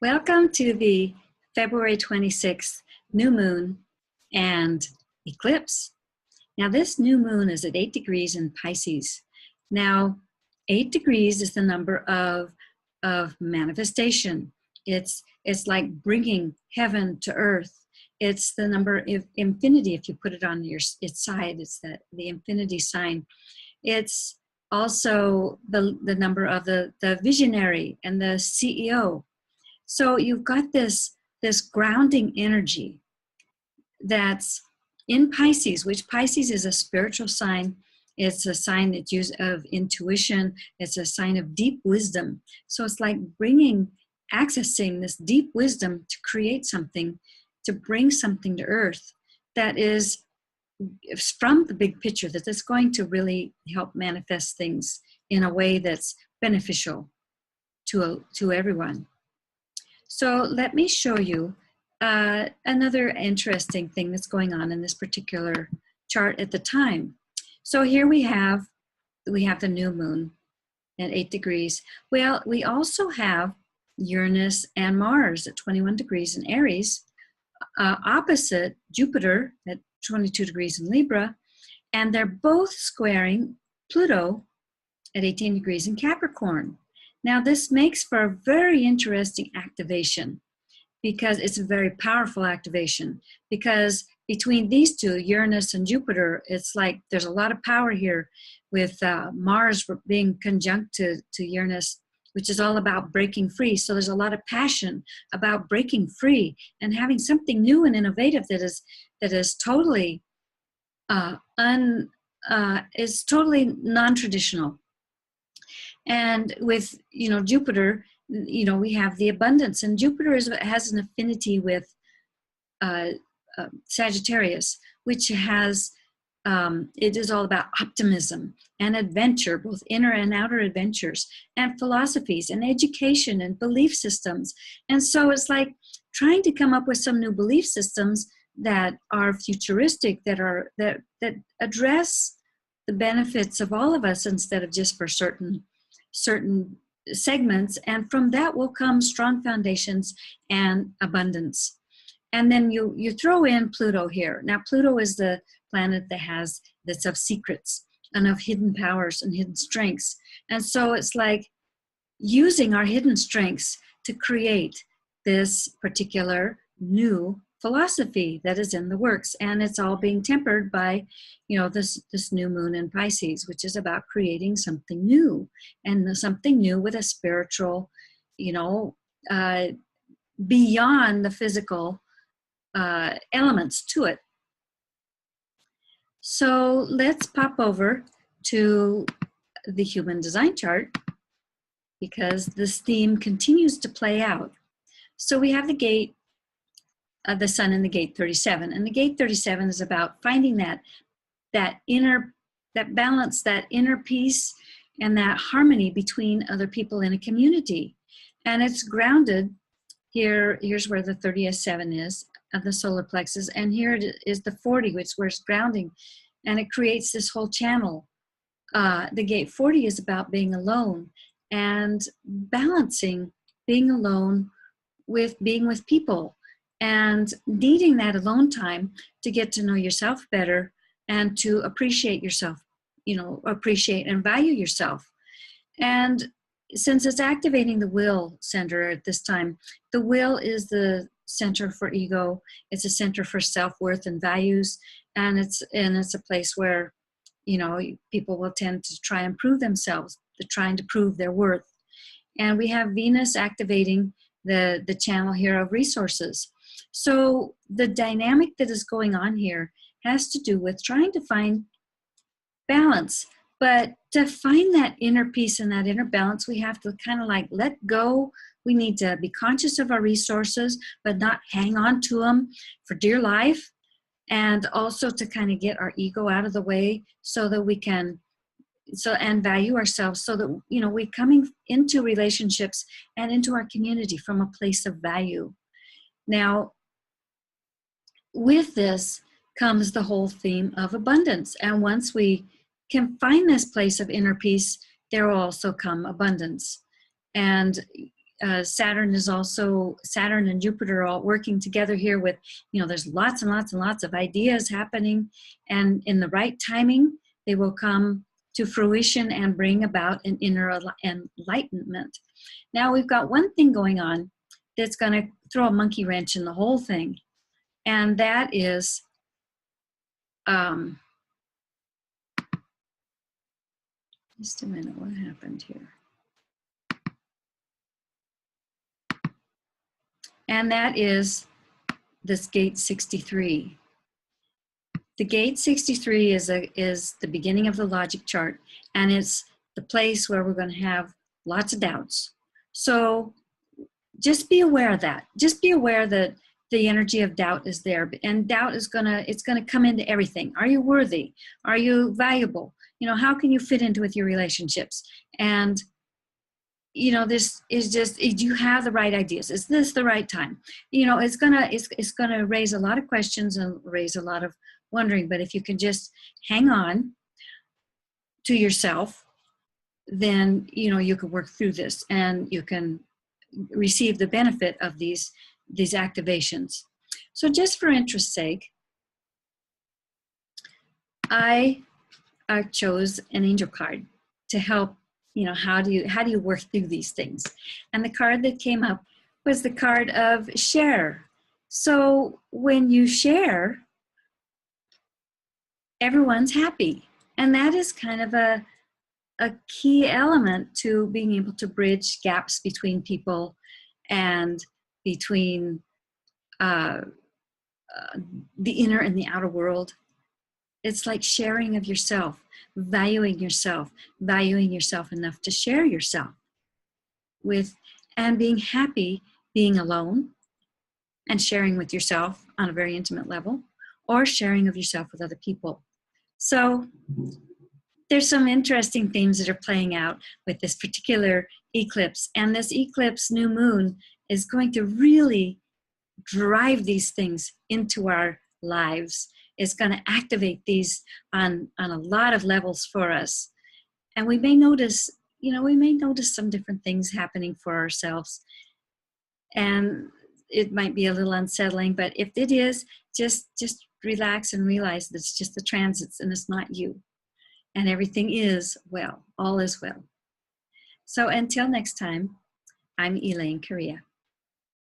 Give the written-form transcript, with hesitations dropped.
Welcome to the February 26th new moon and eclipse. Now this new moon is at 8 degrees in Pisces. Now 8 degrees is the number of manifestation. It's like bringing heaven to earth. It's the number of infinity. If you put it on its side, it's the infinity sign. It's also the number of the visionary and the CEO. So you've got this grounding energy that's in Pisces, which Pisces is a spiritual sign. It's a sign that's used of intuition. It's a sign of deep wisdom. So it's like accessing this deep wisdom to create something, to bring something to earth that is from the big picture, that is going to really help manifest things in a way that's beneficial to everyone. So let me show you another interesting thing that's going on in this particular chart at the time. So here we have the new moon at 8 degrees. Well, we also have Uranus and Mars at 21 degrees in Aries, opposite Jupiter at 22 degrees in Libra, and they're both squaring Pluto at 18 degrees in Capricorn. Now, this makes for a very interesting activation because it's a very powerful activation, because between these two, Uranus and Jupiter, it's like there's a lot of power here with Mars being conjunct to Uranus, which is all about breaking free. So there's a lot of passion about breaking free and having something new and innovative that is totally non-traditional. And with Jupiter, we have the abundance, and Jupiter has an affinity with Sagittarius, which has it is all about optimism and adventure, both inner and outer adventures, and philosophies and education and belief systems. And so it's like trying to come up with some new belief systems that are futuristic, that address the benefits of all of us instead of just for certain segments, and from that will come strong foundations and abundance. And then you throw in Pluto here. Now Pluto is the planet that's of secrets and of hidden powers and hidden strengths. And so it's like using our hidden strengths to create this particular new philosophy that is in the works, and it's all being tempered by this new moon in Pisces, which is about creating something new, and something new with a spiritual beyond the physical elements to it. So let's pop over to the human design chart, because this theme continues to play out. So we have the gate, the sun in the gate 37, and the gate 37 is about finding that balance, that inner peace, and that harmony between other people in a community. And it's grounded here. Here's where the 37 is of the solar plexus, and here it is the 40, which where it's grounding, and it creates this whole channel. The gate 40 is about being alone and balancing being alone with being with people, and needing that alone time to get to know yourself better and to appreciate yourself, appreciate and value yourself. And since it's activating the will center at this time, the will is the center for ego. It's a center for self-worth and values. And it's a place where, people will tend to try and prove themselves. They're trying to prove their worth. And we have Venus activating the channel here of resources. So the dynamic that is going on here has to do with trying to find balance. But to find that inner peace and that inner balance, we have to kind of like let go. We need to be conscious of our resources, but not hang on to them for dear life. And also to kind of get our ego out of the way so that we can, and value ourselves, so that, we're coming into relationships and into our community from a place of value. Now, with this comes the whole theme of abundance. And once we can find this place of inner peace, there will also come abundance. And Saturn and Jupiter are all working together here with, there's lots and lots and lots of ideas happening, and in the right timing, they will come to fruition and bring about an inner enlightenment. Now we've got one thing going on that's going to throw a monkey wrench in the whole thing, and that is just a minute, what happened here? And that is this gate 63. The gate 63 is the beginning of the logic chart, and it's the place where we're going to have lots of doubts. So just be aware of that. Just be aware that the energy of doubt is there, and doubt is gonna come into everything. Are you worthy? Are you valuable? How can you fit into with your relationships? And this is just, do you have the right ideas? Is this the right time? It's gonna raise a lot of questions and raise a lot of wondering. But if you can just hang on to yourself, then you can work through this, and you can receive the benefit of these activations. So just for interest's sake, I chose an angel card to help. How do you work through these things? And the card that came up was the card of share. So when you share, everyone's happy, and that is kind of a key element to being able to bridge gaps between people and between the inner and the outer world. It's like sharing of yourself, valuing yourself enough to share yourself with, and being happy being alone and sharing with yourself on a very intimate level, or sharing of yourself with other people. So there's some interesting themes that are playing out with this particular eclipse, and this eclipse new moon is going to really drive these things into our lives. It's going to activate these on a lot of levels for us. And we may notice, some different things happening for ourselves. And it might be a little unsettling, but if it is, just relax and realize that it's just the transits and it's not you. And everything is well, all is well. So until next time, I'm Elaine Correa.